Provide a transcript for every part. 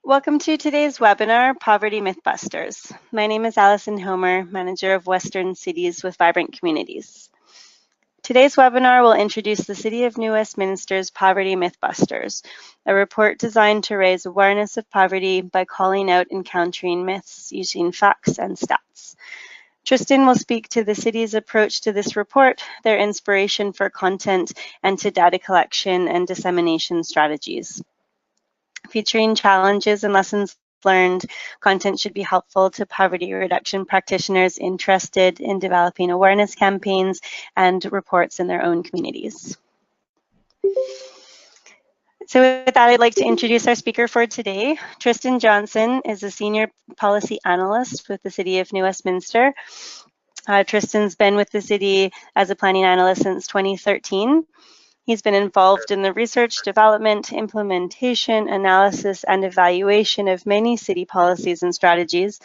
Welcome to today's webinar, Poverty Mythbusters. My name is Alison Homer, Manager of Western Cities with Vibrant Communities. Today's webinar will introduce the City of New Westminster's Poverty Mythbusters, a report designed to raise awareness of poverty by calling out and countering myths using facts and stats. Tristan will speak to the city's approach to this report, their inspiration for content, and to data collection and dissemination strategies. Featuring challenges and lessons learned, content should be helpful to poverty reduction practitioners interested in developing awareness campaigns and reports in their own communities. So with that, I'd like to introduce our speaker for today. Tristan Johnson is a senior policy analyst with the City of New Westminster. Tristan's been with the city as a planning analyst since 2013. He's been involved in the research, development, implementation, analysis, and evaluation of many city policies and strategies,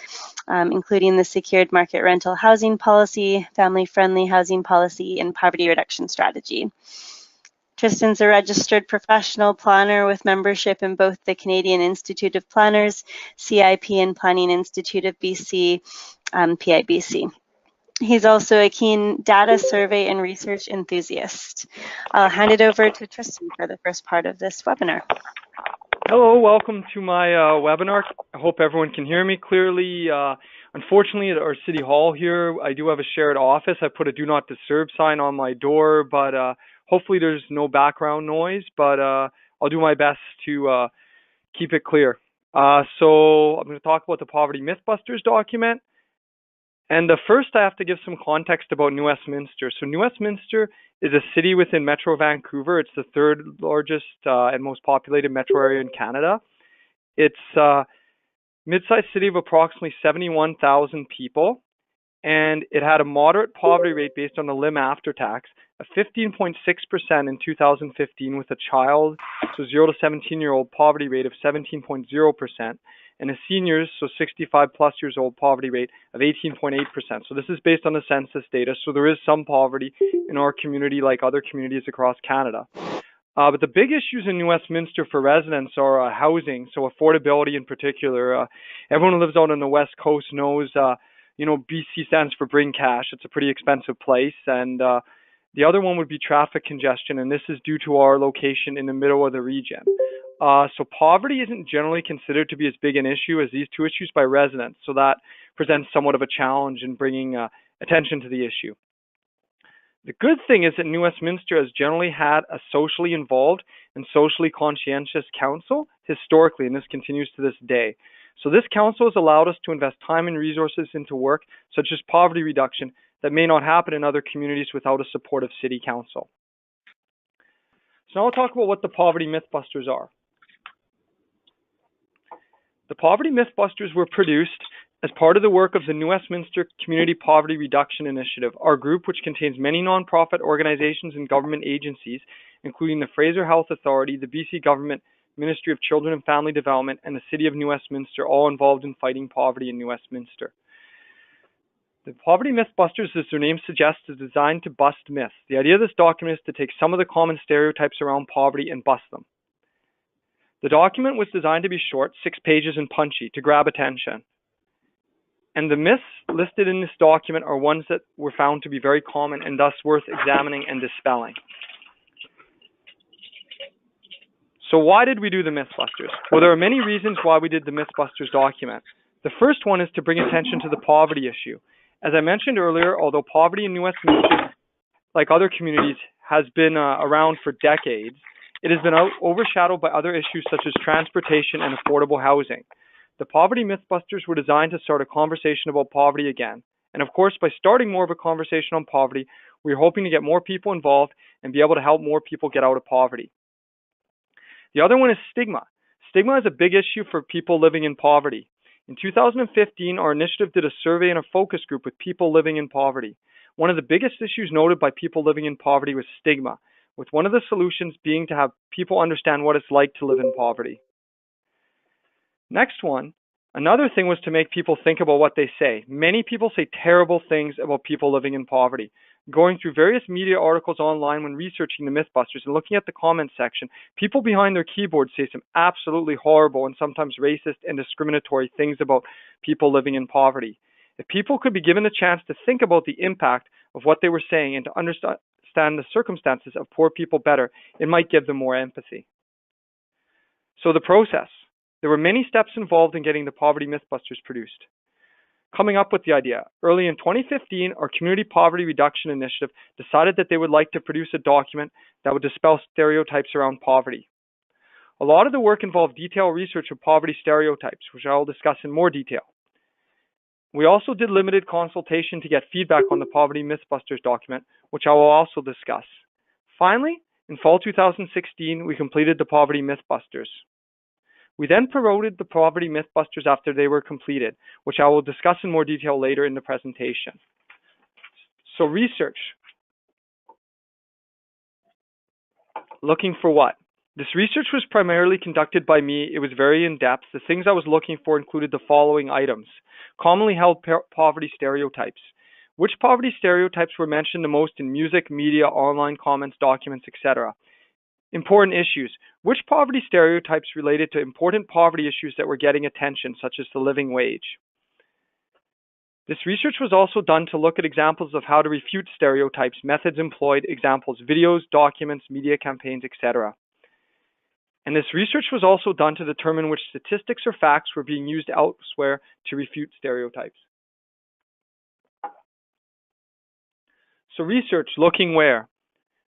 including the secured market rental housing policy, family-friendly housing policy, and poverty reduction strategy. Tristan's a registered professional planner with membership in both the Canadian Institute of Planners, CIP, and Planning Institute of BC, PIBC. He's also a keen data survey and research enthusiast. I'll hand it over to Tristan for the first part of this webinar. Hello, welcome to my webinar. I hope everyone can hear me clearly. Unfortunately, at our City Hall here, I do have a shared office. I put a do not disturb sign on my door, but hopefully there's no background noise, but I'll do my best to keep it clear. So I'm going to talk about the Poverty Mythbusters document. And first, I have to give some context about New Westminster. So New Westminster is a city within Metro Vancouver. It's the third largest and most populated metro area in Canada. It's a mid-sized city of approximately 71,000 people, and it had a moderate poverty rate based on the LIM after tax of 15.6% in 2015 with a child, so 0 to 17-year-old poverty rate of 17.0%. And a seniors, so 65 plus years old, poverty rate of 18.8%. So this is based on the census data. So there is some poverty in our community like other communities across Canada. But the big issues in New Westminster for residents are housing, so affordability in particular. Everyone who lives out on the West Coast knows, BC stands for bring cash. It's a pretty expensive place. And the other one would be traffic congestion, and this is due to our location in the middle of the region. So poverty isn't generally considered to be as big an issue as these two issues by residents. So that presents somewhat of a challenge in bringing attention to the issue. The good thing is that New Westminster has generally had a socially involved and socially conscientious council historically, and this continues to this day. So this council has allowed us to invest time and resources into work such as poverty reduction that may not happen in other communities without a supportive city council. So now I'll talk about what the Poverty Mythbusters are. The Poverty Mythbusters were produced as part of the work of the New Westminster Community Poverty Reduction Initiative, our group which contains many nonprofit organizations and government agencies, including the Fraser Health Authority, the BC Government, Ministry of Children and Family Development, and the City of New Westminster, all involved in fighting poverty in New Westminster. The Poverty Mythbusters, as their name suggests, is designed to bust myths. The idea of this document is to take some of the common stereotypes around poverty and bust them. The document was designed to be short, 6 pages and punchy, to grab attention. And the myths listed in this document are ones that were found to be very common and thus worth examining and dispelling. So why did we do the Mythbusters? Well, there are many reasons why we did the Mythbusters document. The first one is to bring attention to the poverty issue. As I mentioned earlier, although poverty in New Westminster, like other communities, has been around for decades, it has been overshadowed by other issues such as transportation and affordable housing. The Poverty Mythbusters were designed to start a conversation about poverty again. And of course, by starting more of a conversation on poverty, we're hoping to get more people involved and be able to help more people get out of poverty. The other one is stigma. Stigma is a big issue for people living in poverty. In 2015, our initiative did a survey and a focus group with people living in poverty. One of the biggest issues noted by people living in poverty was stigma, with one of the solutions being to have people understand what it's like to live in poverty. Next one, another thing was to make people think about what they say. Many people say terrible things about people living in poverty. going through various media articles online when researching the Mythbusters and looking at the comments section, people behind their keyboards say some absolutely horrible and sometimes racist and discriminatory things about people living in poverty. If people could be given the chance to think about the impact of what they were saying and to understand the circumstances of poor people better, it might give them more empathy. So the process. There were many steps involved in getting the Poverty Mythbusters produced. Coming up with the idea. Early in 2015, our Community Poverty Reduction Initiative decided that they would like to produce a document that would dispel stereotypes around poverty. A lot of the work involved detailed research of poverty stereotypes, which I will discuss in more detail. We also did limited consultation to get feedback on the Poverty Mythbusters document, which I will also discuss. Finally, in fall 2016, we completed the Poverty Mythbusters. We then promoted the Poverty Mythbusters after they were completed, which I will discuss in more detail later in the presentation. So research. Looking for what? This research was primarily conducted by me. It was very in-depth. The things I was looking for included the following items. Commonly held poverty stereotypes. Which poverty stereotypes were mentioned the most in music, media, online comments, documents, etc.? Important issues. Which poverty stereotypes related to important poverty issues that were getting attention, such as the living wage? This research was also done to look at examples of how to refute stereotypes, methods employed, examples, videos, documents, media campaigns, etc. And this research was also done to determine which statistics or facts were being used elsewhere to refute stereotypes. So research, looking where?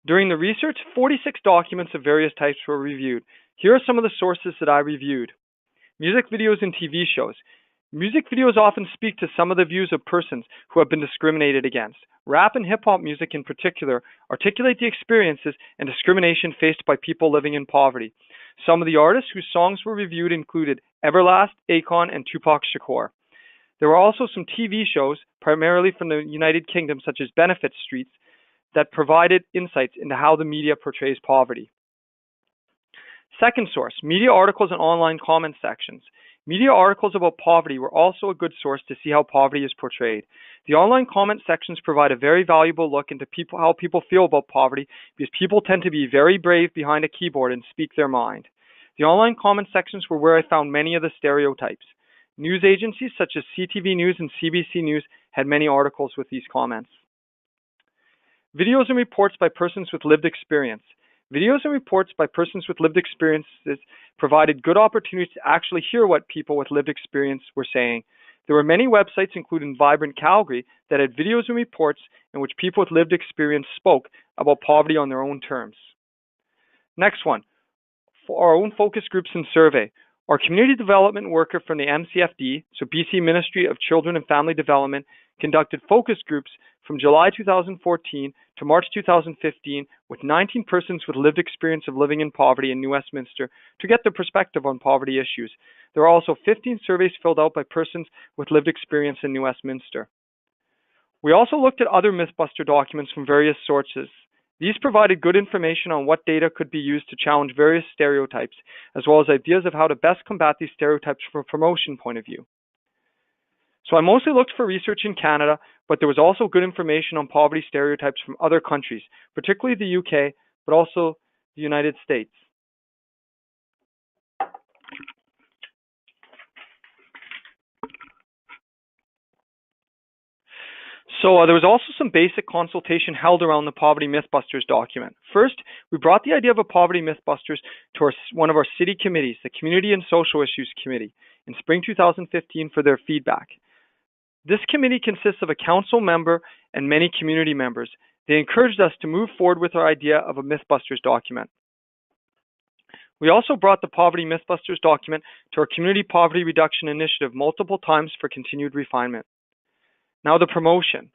During the research, 46 documents of various types were reviewed. Here are some of the sources that I reviewed. Music videos and TV shows. Music videos often speak to some of the views of persons who have been discriminated against. Rap and hip-hop music in particular articulate the experiences and discrimination faced by people living in poverty. Some of the artists whose songs were reviewed included Everlast, Akon, and Tupac Shakur. There were also some TV shows, primarily from the United Kingdom, such as Benefit Streets, that provided insights into how the media portrays poverty. Second source, media articles and online comment sections. Media articles about poverty were also a good source to see how poverty is portrayed. The online comment sections provide a very valuable look into how people feel about poverty, because people tend to be very brave behind a keyboard and speak their mind. The online comment sections were where I found many of the stereotypes. News agencies such as CTV News and CBC News had many articles with these comments. Videos and reports by persons with lived experience. Videos and reports by persons with lived experiences provided good opportunities to actually hear what people with lived experience were saying. There were many websites, including Vibrant Calgary, that had videos and reports in which people with lived experience spoke about poverty on their own terms. Next one, for our own focus groups and survey. Our community development worker from the MCFD, so BC Ministry of Children and Family Development, conducted focus groups from July 2014 to March 2015 with 19 persons with lived experience of living in poverty in New Westminster to get their perspective on poverty issues. There are also 15 surveys filled out by persons with lived experience in New Westminster. We also looked at other Mythbuster documents from various sources. These provided good information on what data could be used to challenge various stereotypes, as well as ideas of how to best combat these stereotypes from a promotion point of view. So I mostly looked for research in Canada, but there was also good information on poverty stereotypes from other countries, particularly the UK, but also the United States. So there was also some basic consultation held around the Poverty Mythbusters document. First, we brought the idea of a Poverty Mythbusters to one of our city committees, the Community and Social Issues Committee, in spring 2015 for their feedback. This committee consists of a council member and many community members. They encouraged us to move forward with our idea of a Mythbusters document. We also brought the Poverty Mythbusters document to our Community Poverty Reduction Initiative multiple times for continued refinement. Now the promotion.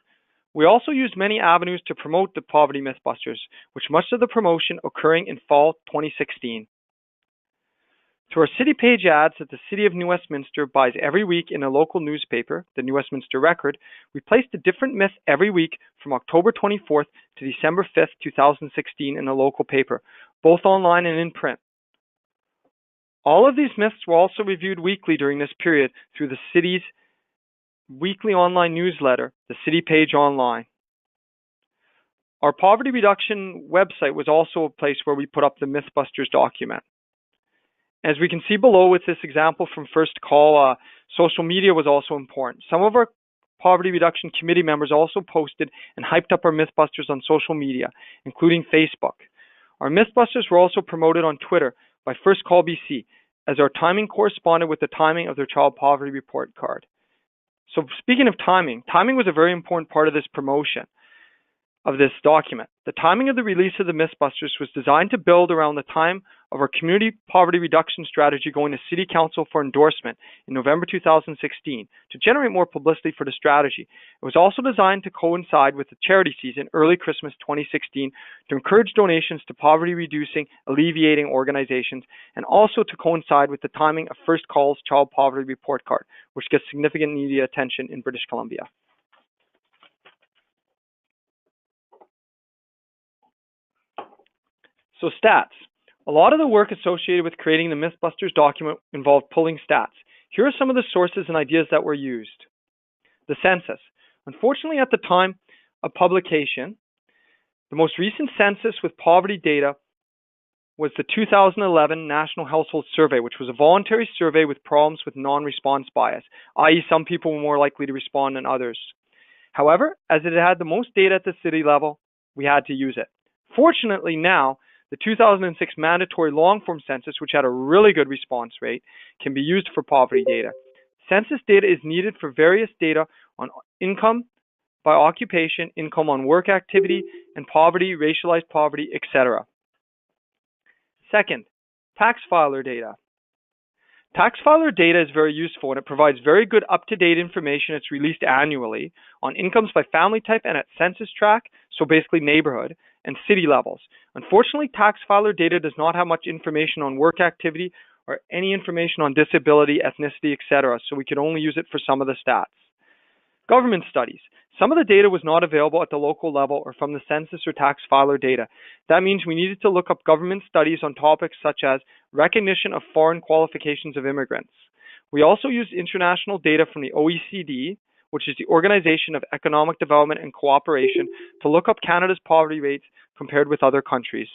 We also used many avenues to promote the Poverty Mythbusters, with much of the promotion occurring in fall 2016. Through our city page ads that the City of New Westminster buys every week in a local newspaper, the New Westminster Record, we placed a different myth every week from October 24th to December 5th, 2016 in a local paper, both online and in print. All of these myths were also reviewed weekly during this period through the city's weekly online newsletter, the City Page Online. Our poverty reduction website was also a place where we put up the Mythbusters document. As we can see below with this example from First Call, social media was also important. Some of our poverty reduction committee members also posted and hyped up our Mythbusters on social media, including Facebook. Our Mythbusters were also promoted on Twitter by First Call BC, as our timing corresponded with the timing of their child poverty report card. So speaking of timing was a very important part of this promotion of this document. The timing of the release of the Mythbusters was designed to build around the time of our community poverty reduction strategy going to City Council for endorsement in November 2016 to generate more publicity for the strategy. It was also designed to coincide with the charity season, early Christmas 2016, to encourage donations to poverty reducing, alleviating organizations, and also to coincide with the timing of First Call's Child Poverty Report Card, which gets significant media attention in British Columbia. So stats. A lot of the work associated with creating the Mythbusters document involved pulling stats. Here are some of the sources and ideas that were used. The census. Unfortunately, at the time of publication, the most recent census with poverty data was the 2011 National Household Survey, which was a voluntary survey with problems with non-response bias, i.e. some people were more likely to respond than others. However, as it had the most data at the city level, we had to use it. Fortunately now, the 2006 mandatory long-form census, which had a really good response rate, can be used for poverty data. Census data is needed for various data on income by occupation, income on work activity, and poverty, racialized poverty, etc. Second, tax filer data. Tax filer data is very useful and it provides very good up-to-date information. It's released annually on incomes by family type and at census tract, so basically neighborhood, and city levels. Unfortunately, tax filer data does not have much information on work activity or any information on disability, ethnicity, etc., so we can only use it for some of the stats. Government studies. Some of the data was not available at the local level or from the census or tax filer data. That means we needed to look up government studies on topics such as recognition of foreign qualifications of immigrants. We also used international data from the OECD, which is the Organization of Economic Development and Cooperation, to look up Canada's poverty rates compared with other countries.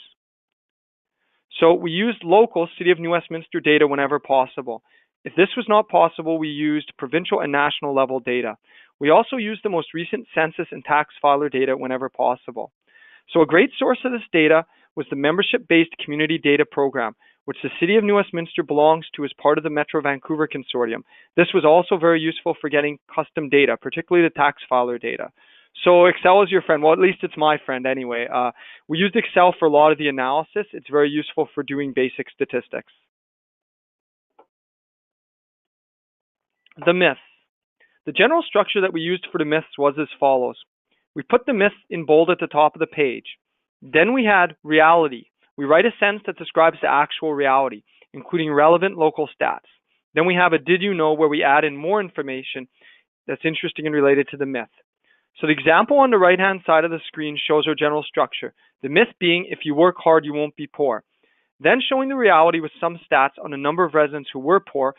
So we used local City of New Westminster data whenever possible. If this was not possible, we used provincial and national level data. We also used the most recent census and tax filer data whenever possible. So a great source of this data was the membership-based community data program, which the City of New Westminster belongs to as part of the Metro Vancouver Consortium. This was also very useful for getting custom data, particularly the tax filer data. So Excel is your friend. Well, at least it's my friend anyway. We used Excel for a lot of the analysis. It's very useful for doing basic statistics. The myths. The general structure that we used for the myths was as follows. We put the myth in bold at the top of the page. Then we had reality. We write a sentence that describes the actual reality, including relevant local stats. Then we have a did you know, where we add in more information that's interesting and related to the myth. So the example on the right-hand side of the screen shows our general structure. The myth being, if you work hard, you won't be poor. Then showing the reality with some stats on the number of residents who were poor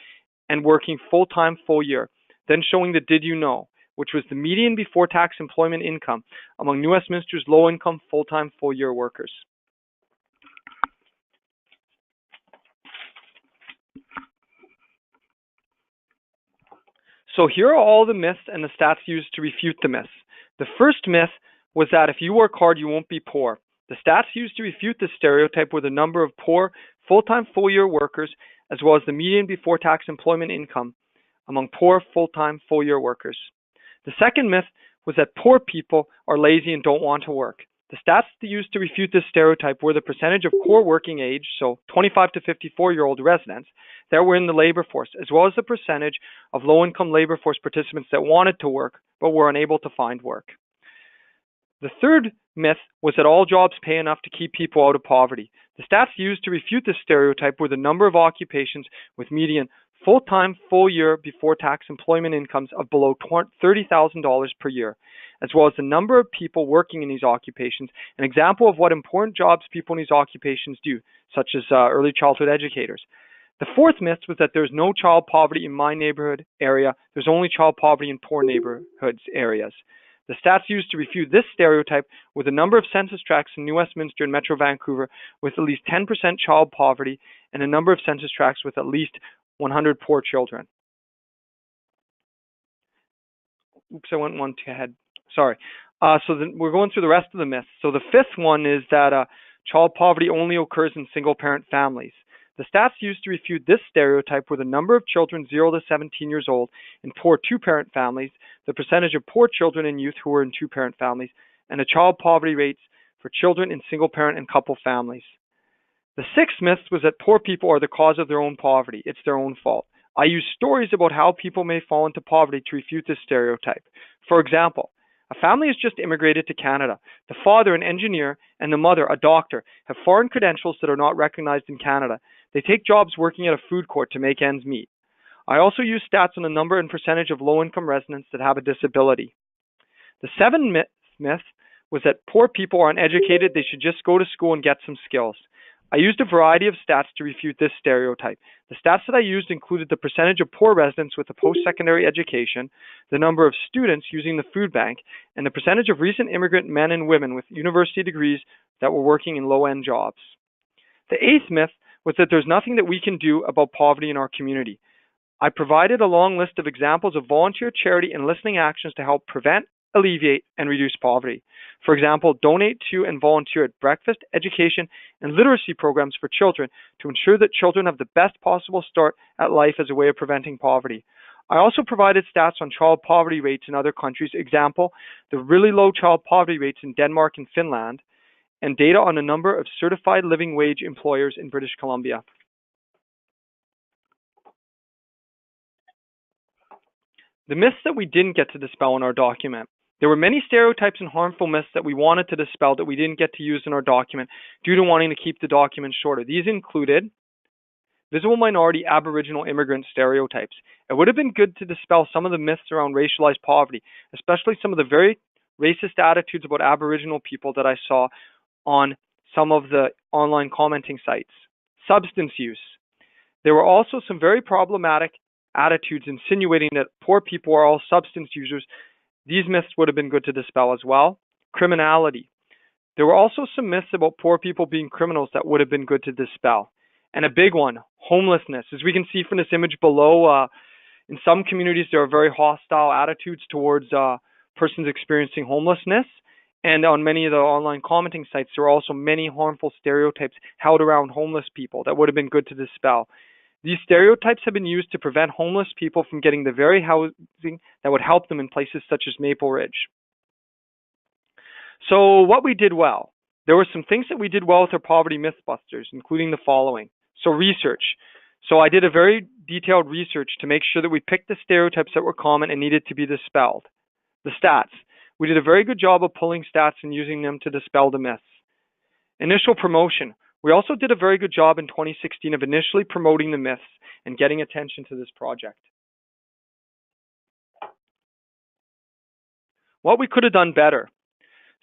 and working full-time, full year. Then showing the did you know, which was the median before tax employment income among New Westminster's low-income, full-time, full-year workers. So here are all the myths and the stats used to refute the myths. The first myth was that if you work hard, you won't be poor. The stats used to refute this stereotype were the number of poor, full-time, full-year workers, as well as the median before tax employment income among poor, full-time, full-year workers. The second myth was that poor people are lazy and don't want to work. The stats used to refute this stereotype were the percentage of core working age, so 25 to 54-year-old residents, that were in the labor force, as well as the percentage of low-income labor force participants that wanted to work but were unable to find work. The third myth was that all jobs pay enough to keep people out of poverty. The stats used to refute this stereotype were the number of occupations with median full-time, full-year before tax employment incomes of below $30,000 per year, as well as the number of people working in these occupations, an example of what important jobs people in these occupations do, such as early childhood educators. The fourth myth was that there's no child poverty in my neighborhood area. There's only child poverty in poor neighborhoods areas. The stats used to refute this stereotype were the number of census tracts in New Westminster and Metro Vancouver with at least 10% child poverty and a number of census tracts with at least 100 poor children. Oops, I went one too ahead. Sorry. We're going through the rest of the myths. So the fifth one is that child poverty only occurs in single-parent families. The stats used to refute this stereotype were the number of children 0 to 17 years old in poor two-parent families, the percentage of poor children and youth who were in two-parent families, and the child poverty rates for children in single-parent and couple families. The sixth myth was that poor people are the cause of their own poverty. It's their own fault. I use stories about how people may fall into poverty to refute this stereotype. For example, a family has just immigrated to Canada. The father, an engineer, and the mother, a doctor, have foreign credentials that are not recognized in Canada. They take jobs working at a food court to make ends meet. I also use stats on the number and percentage of low-income residents that have a disability. The seventh myth was that poor people are uneducated. They should just go to school and get some skills. I used a variety of stats to refute this stereotype. The stats that I used included the percentage of poor residents with a post-secondary education, the number of students using the food bank, and the percentage of recent immigrant men and women with university degrees that were working in low-end jobs. The eighth myth was that there's nothing that we can do about poverty in our community. I provided a long list of examples of volunteer, charity, and listening actions to help prevent, alleviate, and reduce poverty. For example, donate to and volunteer at breakfast, education, and literacy programs for children to ensure that children have the best possible start at life as a way of preventing poverty. I also provided stats on child poverty rates in other countries, example, the really low child poverty rates in Denmark and Finland, and data on the number of certified living wage employers in British Columbia. The myths that we didn't get to dispel in our document. There were many stereotypes and harmful myths that we wanted to dispel that we didn't get to use in our document due to wanting to keep the document shorter. These included visible minority Aboriginal immigrant stereotypes. It would have been good to dispel some of the myths around racialized poverty, especially some of the very racist attitudes about Aboriginal people that I saw on some of the online commenting sites. Substance use. There were also some very problematic attitudes insinuating that poor people are all substance users. These myths would have been good to dispel as well. Criminality. There were also some myths about poor people being criminals that would have been good to dispel. And a big one, homelessness. As we can see from this image below, in some communities there are very hostile attitudes towards persons experiencing homelessness. And on many of the online commenting sites, there are also many harmful stereotypes held around homeless people that would have been good to dispel. These stereotypes have been used to prevent homeless people from getting the very housing that would help them in places such as Maple Ridge. So what we did well. There were some things that we did well with our Poverty Mythbusters, including the following. So research. So I did a very detailed research to make sure that we picked the stereotypes that were common and needed to be dispelled. The stats. We did a very good job of pulling stats and using them to dispel the myths. Initial promotion. We also did a very good job in 2016 of initially promoting the myths and getting attention to this project. What we could have done better.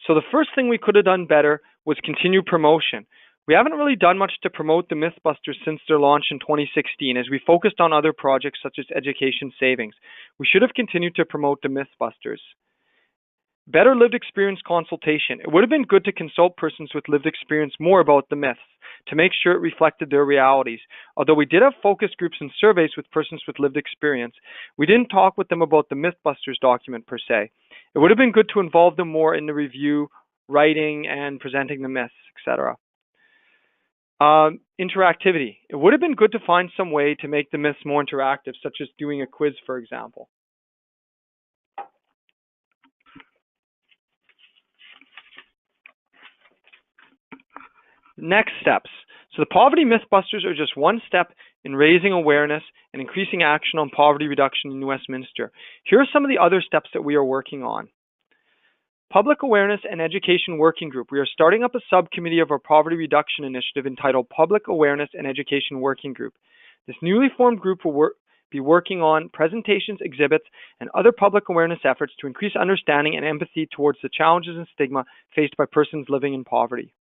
So the first thing we could have done better was continue promotion. We haven't really done much to promote the Mythbusters since their launch in 2016 as we focused on other projects such as education savings. We should have continued to promote the Mythbusters. Better lived experience consultation. It would have been good to consult persons with lived experience more about the myths to make sure it reflected their realities. Although we did have focus groups and surveys with persons with lived experience, we didn't talk with them about the Mythbusters document per se. It would have been good to involve them more in the review, writing, and presenting the myths, etc. Interactivity. It would have been good to find some way to make the myths more interactive, such as doing a quiz, for example. Next steps. So the Poverty Mythbusters are just one step in raising awareness and increasing action on poverty reduction in New Westminster. Here are some of the other steps that we are working on. Public Awareness and Education Working Group. We are starting up a subcommittee of our poverty reduction initiative entitled Public Awareness and Education Working Group. This newly formed group will be working on presentations, exhibits, and other public awareness efforts to increase understanding and empathy towards the challenges and stigma faced by persons living in poverty.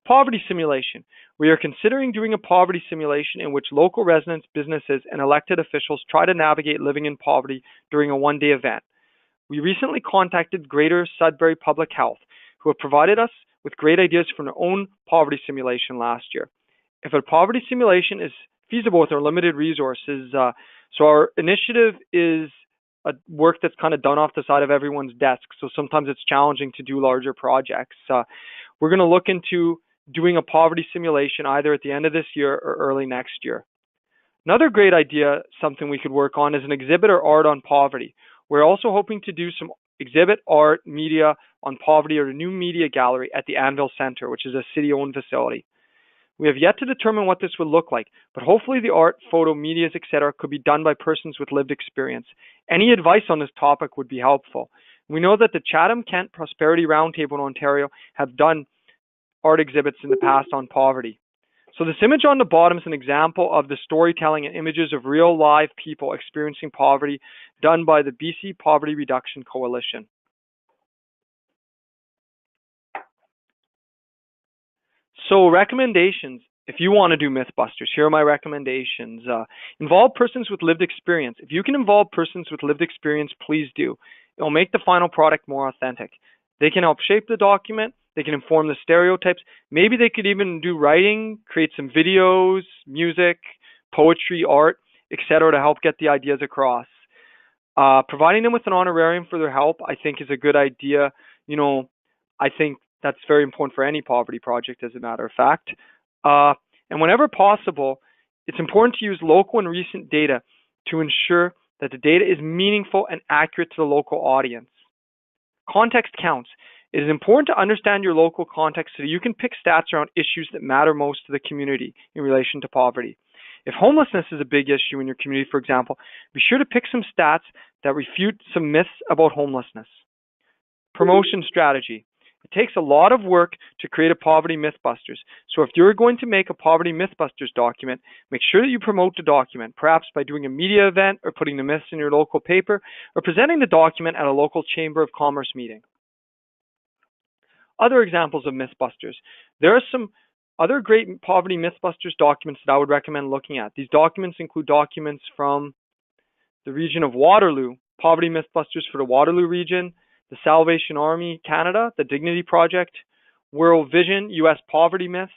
Poverty simulation. We are considering doing a poverty simulation in which local residents, businesses, and elected officials try to navigate living in poverty during a one-day event. We recently contacted Greater Sudbury Public Health, who have provided us with great ideas for their own poverty simulation last year. If a poverty simulation is feasible with our limited resources, so our initiative is a work that's kind of done off the side of everyone's desk, so sometimes it's challenging to do larger projects. We're going to look into doing a poverty simulation either at the end of this year or early next year. Another great idea, something we could work on, is an exhibit or art on poverty. We're also hoping to do some exhibit, art, media on poverty or a new media gallery at the Anvil Center, which is a city-owned facility. We have yet to determine what this would look like, but hopefully the art, photo, medias, etc. could be done by persons with lived experience. Any advice on this topic would be helpful. We know that the Chatham-Kent Prosperity Roundtable in Ontario have done art exhibits in the past on poverty. So this image on the bottom is an example of the storytelling and images of real live people experiencing poverty done by the BC Poverty Reduction Coalition. So recommendations, if you want to do Mythbusters, here are my recommendations. Involve persons with lived experience. If you can involve persons with lived experience, please do. It will make the final product more authentic. They can help shape the document. They can inform the stereotypes. Maybe they could even do writing, create some videos, music, poetry, art, etc. to help get the ideas across. Providing them with an honorarium for their help, I think, is a good idea. You know, I think that's very important for any poverty project, as a matter of fact. And whenever possible, it's important to use local and recent data to ensure that the data is meaningful and accurate to the local audience. Context counts. It is important to understand your local context so that you can pick stats around issues that matter most to the community in relation to poverty. If homelessness is a big issue in your community, for example, be sure to pick some stats that refute some myths about homelessness. Promotion strategy. It takes a lot of work to create a poverty Mythbusters. So if you're going to make a poverty Mythbusters document, make sure that you promote the document, perhaps by doing a media event or putting the myths in your local paper or presenting the document at a local Chamber of Commerce meeting. Other examples of Mythbusters. There are some other great poverty Mythbusters documents that I would recommend looking at. These documents include documents from the region of Waterloo, poverty Mythbusters for the Waterloo region, the Salvation Army Canada, the Dignity Project, World Vision, US Poverty Myths,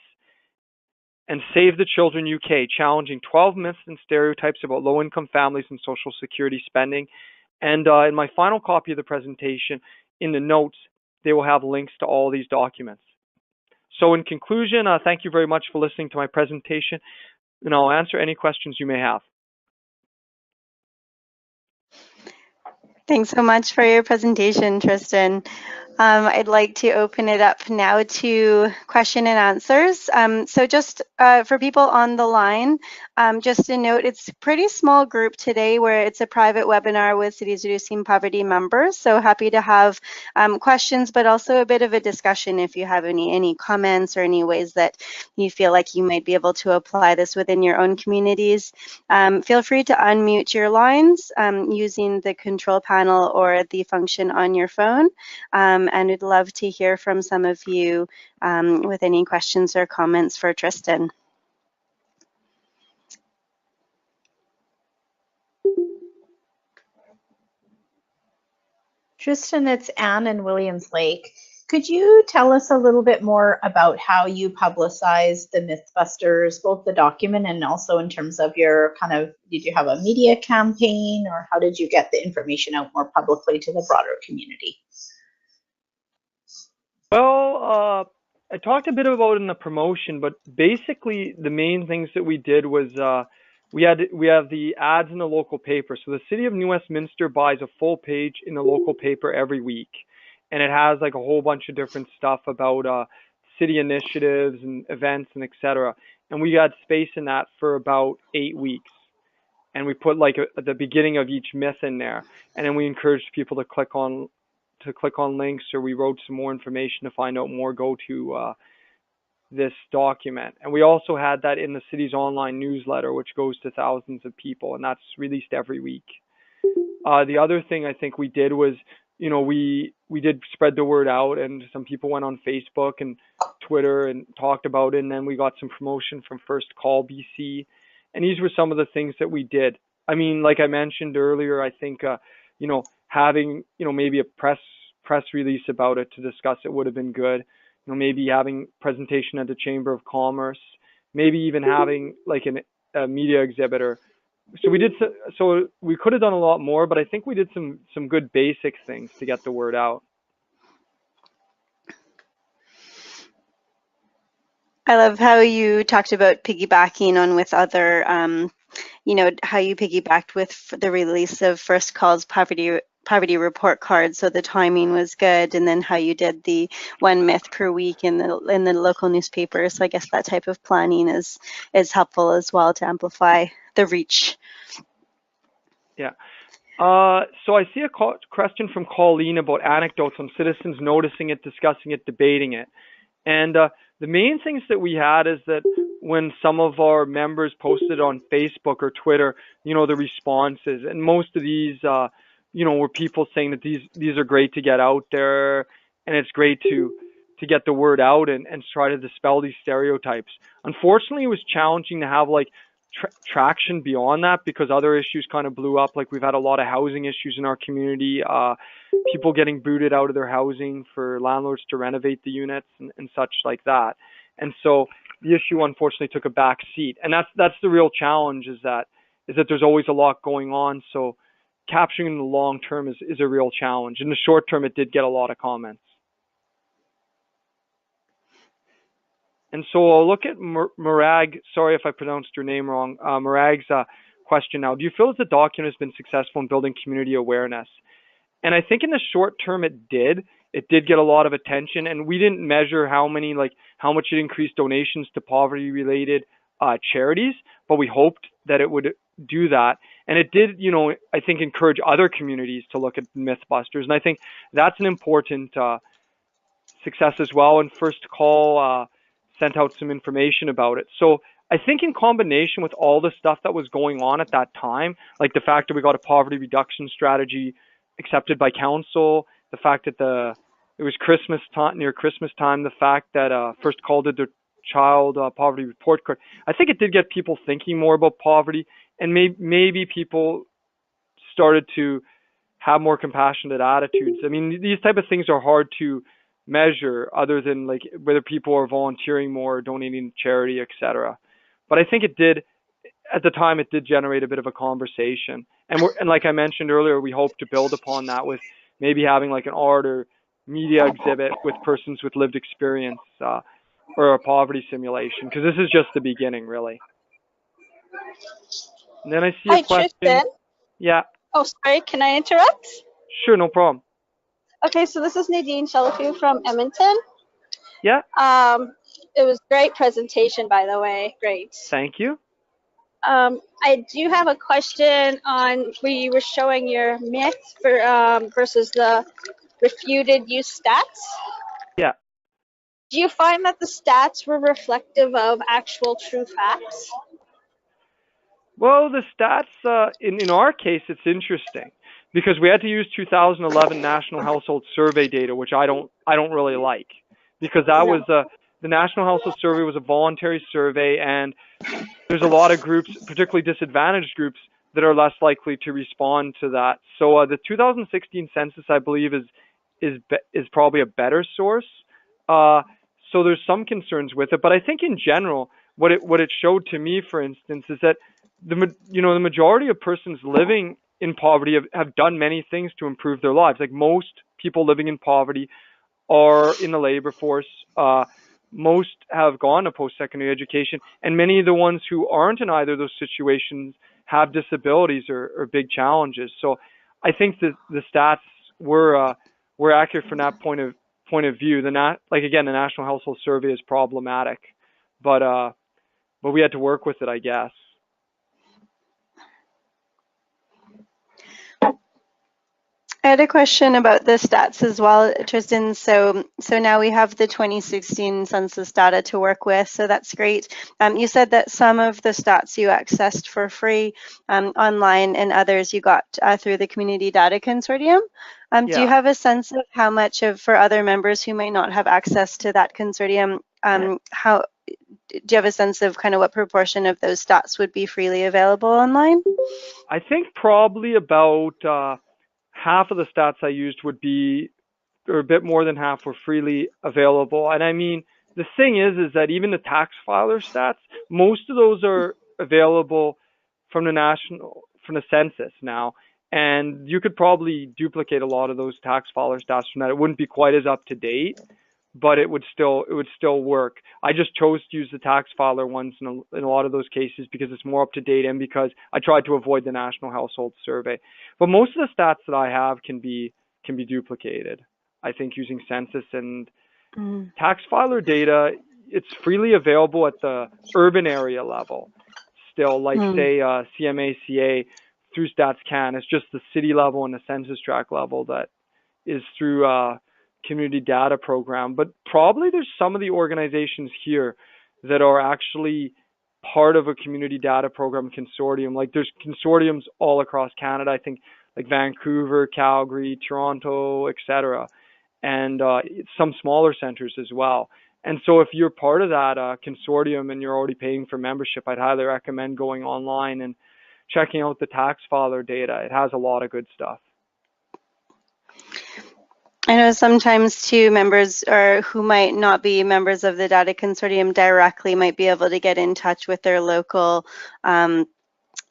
and Save the Children UK, challenging 12 myths and stereotypes about low-income families and Social Security spending. And in my final copy of the presentation, in the notes, they will have links to all these documents. So in conclusion, thank you very much for listening to my presentation, and I'll answer any questions you may have. Thanks so much for your presentation, Tristan. I'd like to open it up now to question and answers. So just for people on the line, just a note, it's a pretty small group today where it's a private webinar with Cities Reducing Poverty members. So happy to have questions, but also a bit of a discussion if you have any comments or any ways that you feel like you might be able to apply this within your own communities. Feel free to unmute your lines using the control panel or the function on your phone. And we'd love to hear from some of you with any questions or comments for Tristan. Tristan, it's Anne in Williams Lake. Could you tell us a little bit more about how you publicize the Mythbusters, both the document and also in terms of your did you have a media campaign, or how did you get the information out more publicly to the broader community? Well, I talked a bit about it in the promotion, but basically the main things that we did was we have the ads in the local paper. So the City of New Westminster buys a full page in the local paper every week, and it has like a whole bunch of different stuff about city initiatives and events and etc. And we got space in that for about 8 weeks, and we put like at the beginning of each myth in there, and then we encouraged people to click on links, or we wrote some more information to find out more, go to this document. And we also had that in the city's online newsletter, which goes to thousands of people, and that's released every week. The other thing I think we did was, you know, we did spread the word out, and some people went on Facebook and Twitter and talked about it, and then we got some promotion from First Call BC, and these were some of the things that we did. I mean, like I mentioned earlier, I think you know, having, maybe a press release about it to discuss it would have been good. Maybe having presentation at the Chamber of Commerce, maybe even having like a media exhibitor. So we could have done a lot more, but I think we did some good basic things to get the word out. I love how you talked about piggybacking on with other, how you piggybacked with the release of First Call's poverty report card, so the timing was good, and then how you did the one myth per week in the local newspaper. So I guess that type of planning is helpful as well to amplify the reach. Yeah. So I see a question from Colleen about anecdotes on citizens noticing it, discussing it, debating it. And the main things that we had is that when some of our members posted on Facebook or Twitter, the responses, and most of these, were people saying that these are great to get out there, and it's great to get the word out and try to dispel these stereotypes. Unfortunately, it was challenging to have like traction beyond that because other issues kind of blew up. Like we've had a lot of housing issues in our community, people getting booted out of their housing for landlords to renovate the units and such like that. And so the issue unfortunately took a back seat. And that's the real challenge is that there's always a lot going on. So capturing in the long term is a real challenge. In the short term, it did get a lot of comments. And so I'll look at Marag. Sorry if I pronounced your name wrong. Marag's question now. Do you feel that the document has been successful in building community awareness? And I think in the short term it did. It did get a lot of attention, and we didn't measure how much it increased donations to poverty-related charities, but we hoped that it would do that. And it did, I think, encourage other communities to look at Mythbusters. And I think that's an important success as well. And First Call sent out some information about it. So I think in combination with all the stuff that was going on at that time, like the fact that we got a poverty reduction strategy accepted by council, the fact that it was Christmas time, near Christmas time, the fact that First Call did their child poverty report card, I think it did get people thinking more about poverty, and maybe people started to have more compassionate attitudes. I mean, these type of things are hard to measure other than like whether people are volunteering more, donating to charity, etc. But I think it did, at the time, it did generate a bit of a conversation. And like I mentioned earlier, we hope to build upon that with maybe having like an art or media exhibit with persons with lived experience or a poverty simulation, because this is just the beginning, really. And then I see a question. Tristan. Yeah. Oh, sorry. Can I interrupt? Sure, no problem. Okay, so this is Nadine Shellfield from Edmonton. Yeah. It was a great presentation, by the way. Great. Thank you. I do have a question on where you were showing your myths versus the refuted use stats. Yeah. Do you find that the stats were reflective of actual true facts? Well, the stats, in our case, it's interesting because we had to use 2011 National Household Survey data, which I don't really like, because that was the National Household Survey was a voluntary survey, and there's a lot of groups, particularly disadvantaged groups, that are less likely to respond to that. So the 2016 census, I believe, is probably a better source. So there's some concerns with it, but I think in general, what it showed to me, for instance, is that the majority of persons living in poverty have done many things to improve their lives. Like most people living in poverty are in the labor force. Most have gone to post-secondary education, and many of the ones who aren't in either of those situations have disabilities or big challenges. So I think that the stats were accurate from that point of view. The National Household Survey is problematic, but we had to work with it, I guess. I had a question about the stats as well, Tristan. So now we have the 2016 census data to work with, so that's great. You said that some of the stats you accessed for free online, and others you got through the Community Data Consortium. Do you have a sense of how much for other members who might not have access to that consortium, do you have a sense of kind of what proportion of those stats would be freely available online? I think probably about half of the stats I used would be, or a bit more than half, were freely available. And I mean, the thing is that even the tax filer stats, most of those are available from the census now. And you could probably duplicate a lot of those tax filer stats from that. It wouldn't be quite as up to date, but it would still work. I just chose to use the tax filer ones in a lot of those cases because it's more up to date and because I tried to avoid the National Household Survey. But most of the stats that I have can be duplicated, I think, using census and tax filer data. It's freely available at the urban area level still, like say CMACA through StatsCan. It's just the city level and the census tract level that is through community data program. But probably there's some of the organizations here that are actually part of a community data program consortium. Like there's consortiums all across Canada, I think, like Vancouver, Calgary, Toronto, etc., and some smaller centers as well. And so if you're part of that consortium and you're already paying for membership, I'd highly recommend going online and checking out the tax filer data. It has a lot of good stuff. I know sometimes too, members or who might not be members of the data consortium directly might be able to get in touch with their local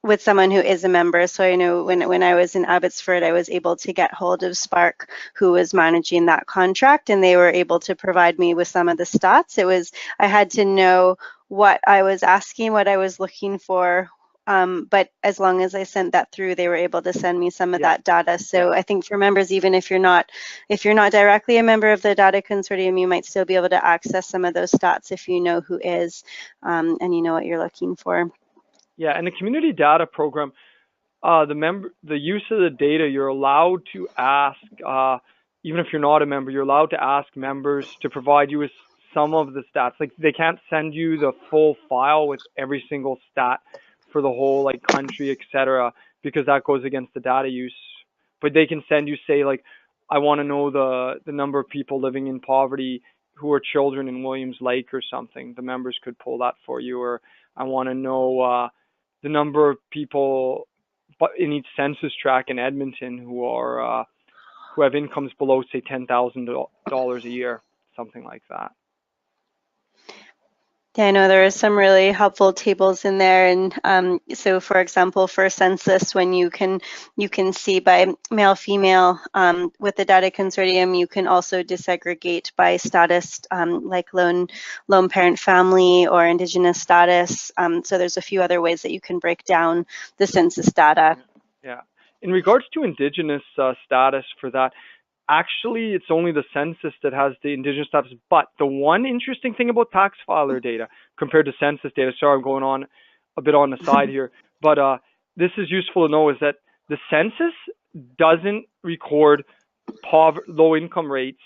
with someone who is a member. So I know when I was in Abbotsford, I was able to get hold of Spark, who was managing that contract, and they were able to provide me with some of the stats. I had to know what I was asking, what I was looking for, but as long as I sent that through, they were able to send me some of that data. So I think for members, even if you're not directly a member of the data consortium, you might still be able to access some of those stats if you know who is and you know what you're looking for. Yeah, and the community data program, the use of the data, you're allowed to ask, even if you're not a member, you're allowed to ask members to provide you with some of the stats. Like they can't send you the full file with every single stat for the whole like country, etc., because that goes against the data use. But they can send you, say, like, I want to know the number of people living in poverty who are children in Williams Lake or something. The members could pull that for you. Or I want to know the number of people in each census tract in Edmonton who have incomes below, say, $10,000 a year, something like that. Yeah, I know there are some really helpful tables in there, and so, for example, for census, when you can see by male, female with the data consortium, you can also disaggregate by status, like lone parent family or Indigenous status. So there's a few other ways that you can break down the census data. Yeah. In regards to Indigenous status for that, actually, it's only the census that has the Indigenous status. But the one interesting thing about tax filer data compared to census data, sorry, I'm going on a bit on the side here, but this is useful to know, is that the census doesn't record low income rates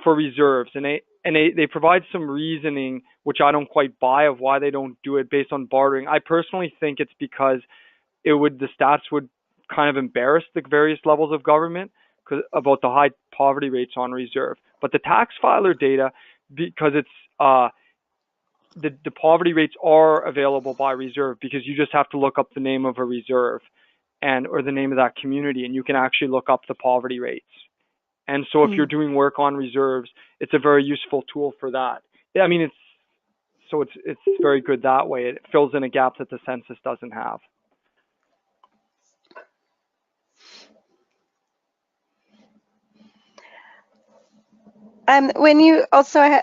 for reserves. And they provide some reasoning, which I don't quite buy, of why they don't do it based on bartering. I personally think it's because the stats would kind of embarrass the various levels of government about the high poverty rates on reserve. But the tax filer data, because it's the poverty rates are available by reserve, because you just have to look up the name of a reserve or the name of that community, and you can actually look up the poverty rates. And so if you're doing work on reserves, it's a very useful tool for that. I mean, it's very good that way. It fills in a gap that the census doesn't have. I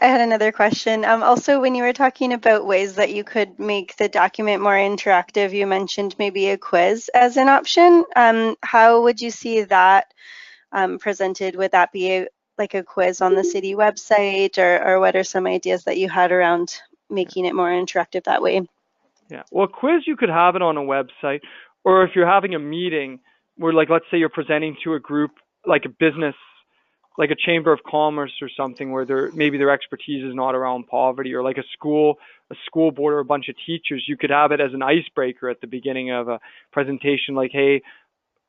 had another question. Also, when you were talking about ways that you could make the document more interactive, you mentioned maybe a quiz as an option. How would you see that presented? Would that be like a quiz on the city website, or what are some ideas that you had around making it more interactive that way? Yeah, well, a quiz, you could have it on a website, or if you're having a meeting where, like, let's say you're presenting to a group, like a business, like a chamber of commerce or something, where maybe their expertise is not around poverty, or like a school board or a bunch of teachers, you could have it as an icebreaker at the beginning of a presentation, like, hey,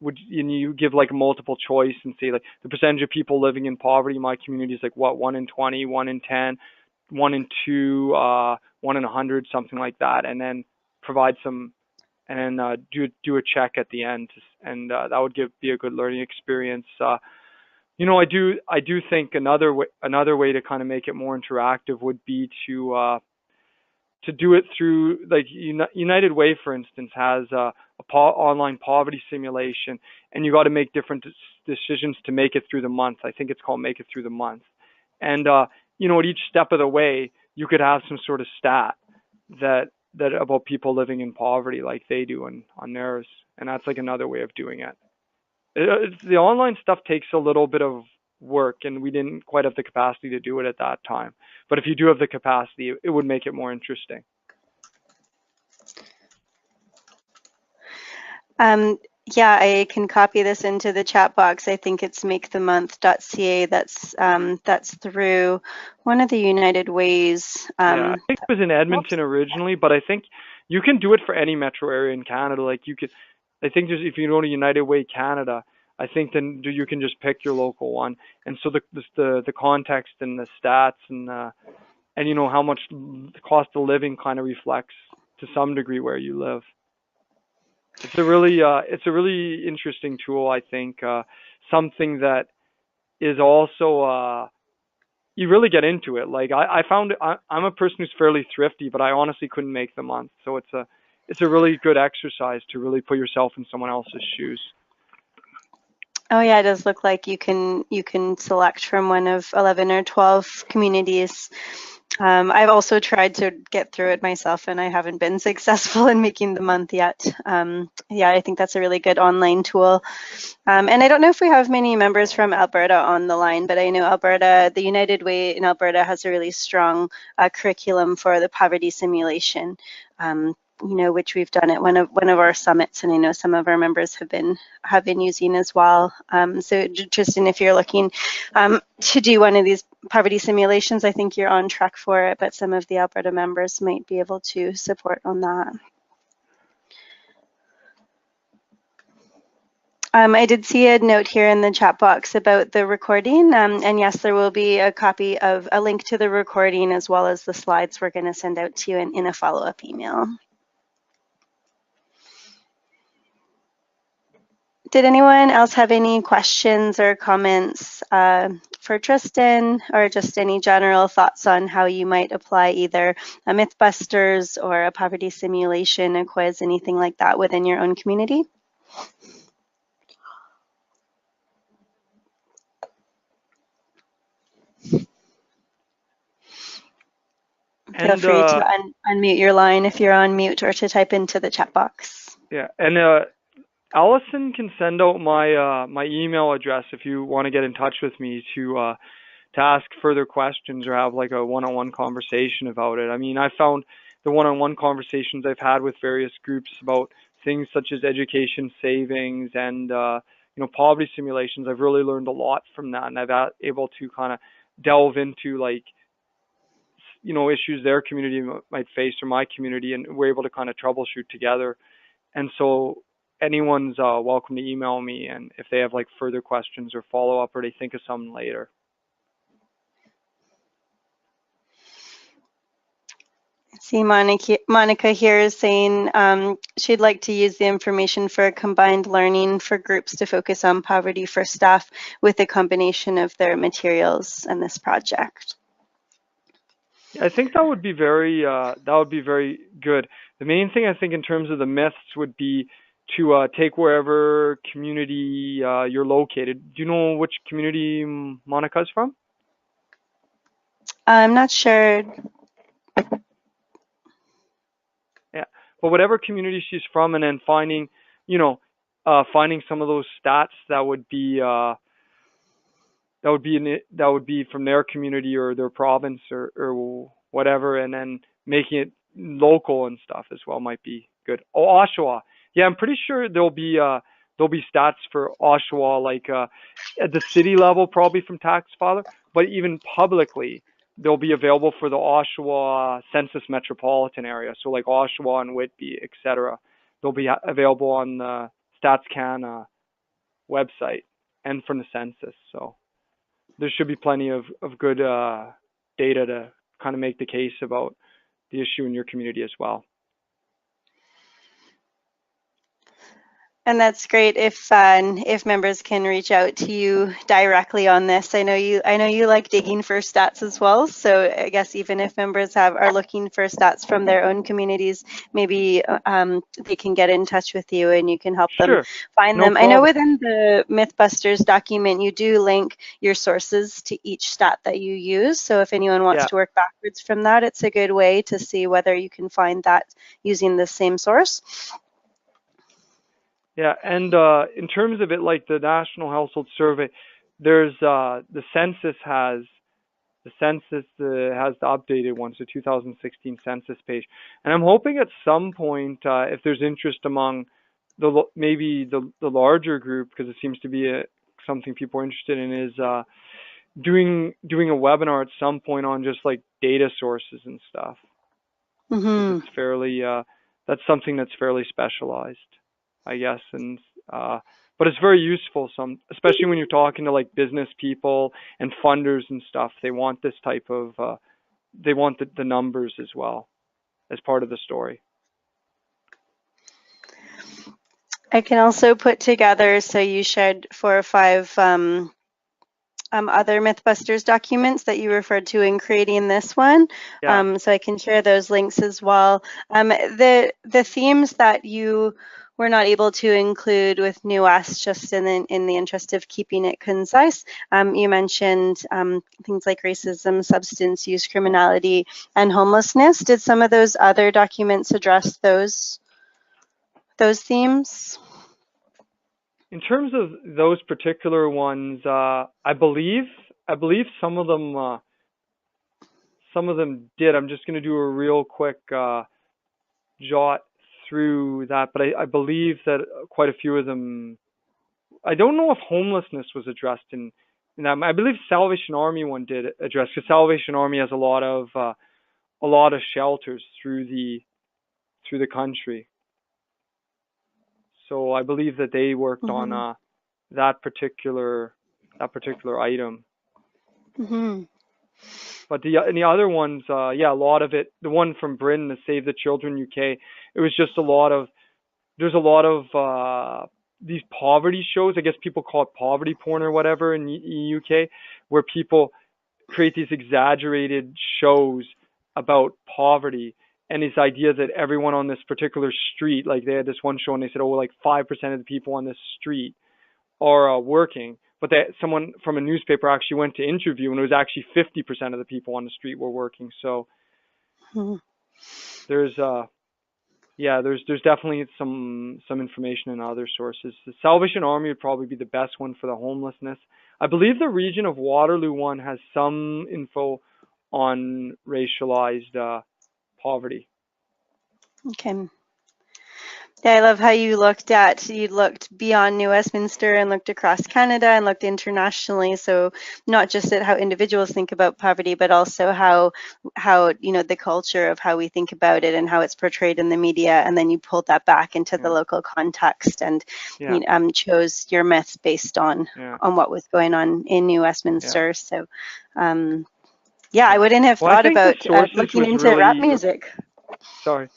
would you give like a multiple choice and say, like, the percentage of people living in poverty in my community is like what, 1 in 20, 1 in 10, 1 in 2, 1 in 100, something like that, and then provide some and then do a check at the end, and that would be a good learning experience. You know, I do think another way to kind of make it more interactive would be to do it through, like, United Way, for instance, has a online poverty simulation, and you got to make different decisions to make it through the month. I think it's called Make It Through the Month. And you know, at each step of the way, you could have some sort of stat that about people living in poverty, like they do on theirs, and that's like another way of doing it. The online stuff takes a little bit of work, and we didn't quite have the capacity to do it at that time. But if you do have the capacity, it would make it more interesting. Yeah, I can copy this into the chat box. I think it's makethemonth.ca. That's through one of the United Ways. Yeah, I think it was in Edmonton originally, but I think you can do it for any metro area in Canada. Like, you could, I think just if you go to United Way Canada, I think then you can just pick your local one. And so the context and the stats and you know how much the cost of living kind of reflects to some degree where you live. It's a really interesting tool, I think. Something that is also you really get into it. Like, I found I'm a person who's fairly thrifty, but I honestly couldn't make the month. So it's a really good exercise to really put yourself in someone else's shoes. Oh yeah, it does look like you can select from one of 11 or 12 communities. I've also tried to get through it myself, and I haven't been successful in making the month yet. Yeah, I think that's a really good online tool. And I don't know if we have many members from Alberta on the line, but I know Alberta, the United Way in Alberta has a really strong curriculum for the poverty simulation. You know, which we've done at one of our summits, and I know some of our members have been using as well. So Tristan, if you're looking to do one of these poverty simulations, I think you're on track for it, but some of the Alberta members might be able to support on that. I did see a note here in the chat box about the recording, and yes, there will be a copy of a link to the recording as well as the slides we're going to send out to you in a follow-up email. Did anyone else have any questions or comments for Tristan, or just any general thoughts on how you might apply either a Mythbusters or a poverty simulation, a quiz, anything like that within your own community? Feel free to unmute your line if you're on mute, or to type into the chat box. Yeah, and Allison can send out my email address if you want to get in touch with me to ask further questions or have like a one-on-one conversation about it. I mean, I found the one-on-one conversations I've had with various groups about things such as education savings and you know, poverty simulations, I've really learned a lot from that, and I've been able to kind of delve into, like, you know, issues their community might face or my community, and we're able to kind of troubleshoot together. And so anyone's welcome to email me, and if they have like further questions or follow up, or they think of something later. See, Monica here is saying she'd like to use the information for a combined learning for groups to focus on poverty for staff with a combination of their materials and this project. I think that would be very good. The main thing, I think, in terms of the myths would be to take wherever community you're located. Do you know which community Monica's from? I'm not sure. Yeah, but whatever community she's from, and then finding, you know, finding some of those stats that would be from their community or their province or whatever, and then making it local and stuff as well might be good. Oh, Oshawa. Yeah, I'm pretty sure there'll be stats for Oshawa, like at the city level, probably from tax filer, but even publicly, they'll be available for the Oshawa census metropolitan area. So like Oshawa and Whitby, etc. They'll be available on the StatsCan website and from the census. So there should be plenty of good data to kind of make the case about the issue in your community as well. And that's great if members can reach out to you directly on this. I know you like digging for stats as well. So I guess even if members are looking for stats from their own communities, maybe they can get in touch with you and you can help them Sure, find no them. I know problem. within the Mythbusters document you do link your sources to each stat that you use. So if anyone wants Yeah, to work backwards from that, it's a good way to see whether you can find that using the same source. yeah, and in terms of it, like the National Household Survey, there's the census has has the updated one, so 2016 census page, and I'm hoping at some point, if there's interest among maybe the larger group, because it seems to be something people are interested in, is doing a webinar at some point on just like data sources and stuff, because Mm-hmm. it's fairly that's something that's fairly specialized, I guess, and but it's very useful, especially when you're talking to like business people and funders and stuff. They want this type of they want the numbers as well as part of the story. I can also put together, so you shared 4 or 5 other Mythbusters documents that you referred to in creating this one. Yeah. So I can share those links as well. The themes that you were not able to include with New West, just in the interest of keeping it concise, you mentioned things like racism, substance use, criminality, and homelessness. Did some of those other documents address those themes? In terms of those particular ones, I believe some of them did. I'm just going to do a real quick jot through that, but I believe that quite a few of them. I don't know if homelessness was addressed in that. I believe Salvation Army one did address, because Salvation Army has a lot of shelters through the country. So I believe that they worked Mm-hmm. on that particular item. Mm-hmm. But the other ones, yeah, a lot of it. The one from Britain, the Save the Children UK, it was just a lot of. There's a lot of these poverty shows. I guess people call it poverty porn or whatever in the UK, where people create these exaggerated shows about poverty and this idea that everyone on this particular street, like they had this one show and they said, oh, like 5% of the people on this street are working, but that someone from a newspaper actually went to interview and it was actually 50% of the people on the street were working. So Mm-hmm. there's yeah, there's definitely some information in other sources. The Salvation Army would probably be the best one for the homelessness. I believe the region of Waterloo one has some info on racialized poverty. Okay. Yeah, I love how you looked beyond New Westminster and looked across Canada and looked internationally. So not just at how individuals think about poverty, but also how the culture of how we think about it and how it's portrayed in the media. And then you pulled that back into the local context and chose your myths based on what was going on in New Westminster. So I wouldn't have thought about looking into rap music. Sorry.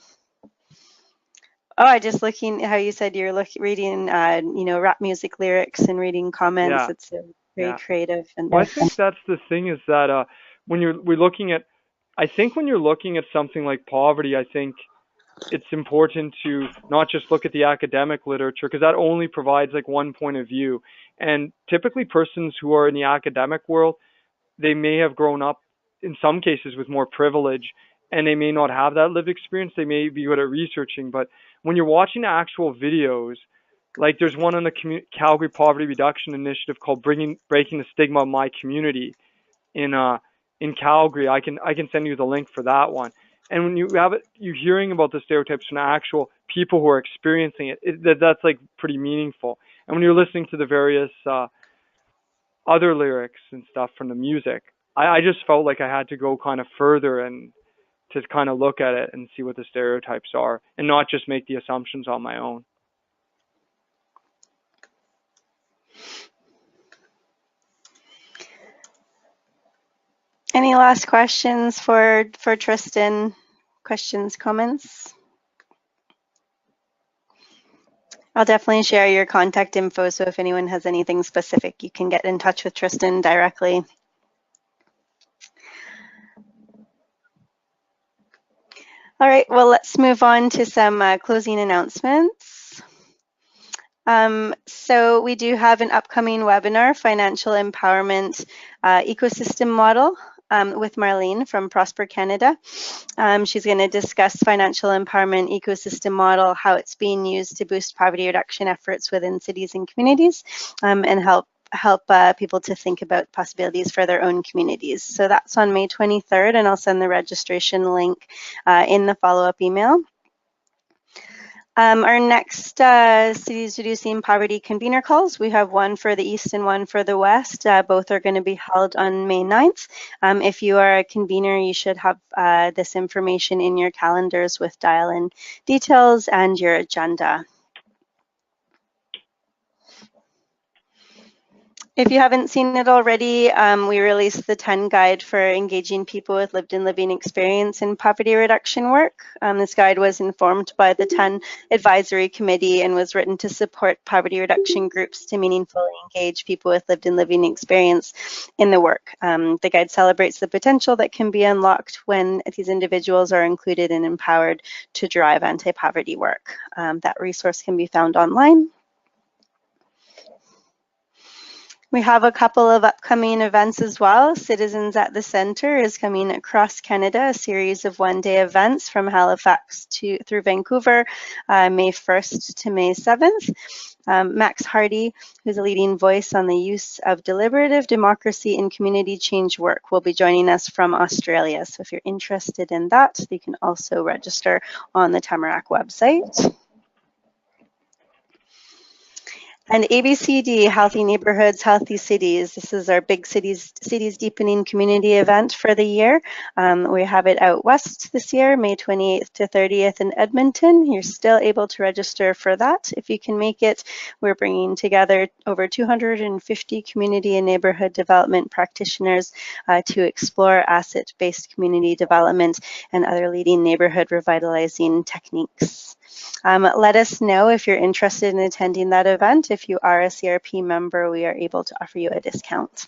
Oh, I just looking how you said you're reading, rap music lyrics and reading comments. Yeah. It's very creative. And well, I think that's the thing is that when we're looking at, I think when you're looking at something like poverty, I think it's important to not just look at the academic literature, because that only provides like one point of view. And typically persons who are in the academic world, they may have grown up in some cases with more privilege and they may not have that lived experience. They may be good at researching, but when you're watching actual videos, like there's one on the Calgary Poverty Reduction Initiative called Breaking the Stigma of My Community in Calgary. I can send you the link for that one. And when you have it, you're hearing about the stereotypes from actual people who are experiencing it, that's like pretty meaningful. And when you're listening to the various other lyrics and stuff from the music, I just felt like I had to go kind of further and to kind of look at it and see what the stereotypes are and not just make the assumptions on my own. Any last questions for Tristan? Questions, comments? I'll definitely share your contact info, so if anyone has anything specific, you can get in touch with Tristan directly. All right, well, let's move on to some closing announcements. So we do have an upcoming webinar, Financial Empowerment Ecosystem Model, with Marlene from Prosper Canada. She's going to discuss financial empowerment ecosystem model, how it's being used to boost poverty reduction efforts within cities and communities, and help people to think about possibilities for their own communities. So that's on May 23rd, and I'll send the registration link in the follow-up email. Our next Cities Reducing Poverty convener calls, we have one for the East and one for the West. Both are going to be held on May 9th. If you are a convener, you should have this information in your calendars with dial-in details and your agenda. If you haven't seen it already, we released the 10 guide for engaging people with lived and living experience in poverty reduction work. This guide was informed by the 10 advisory committee and was written to support poverty reduction groups to meaningfully engage people with lived and living experience in the work. The guide celebrates the potential that can be unlocked when these individuals are included and empowered to drive anti-poverty work. That resource can be found online. We have a couple of upcoming events as well. Citizens at the Centre is coming across Canada, a series of one-day events from Halifax through Vancouver, May 1st to May 7th. Max Hardy, who's a leading voice on the use of deliberative democracy in community change work, will be joining us from Australia. So if you're interested in that, you can also register on the Tamarack website. And ABCD, Healthy Neighborhoods, Healthy Cities. This is our big Cities Deepening Community event for the year. We have it out west this year, May 28th to 30th in Edmonton. You're still able to register for that if you can make it. We're bringing together over 250 community and neighborhood development practitioners to explore asset-based community development and other leading neighborhood revitalizing techniques. Let us know if you're interested in attending that event. If you are a CRP member, we are able to offer you a discount.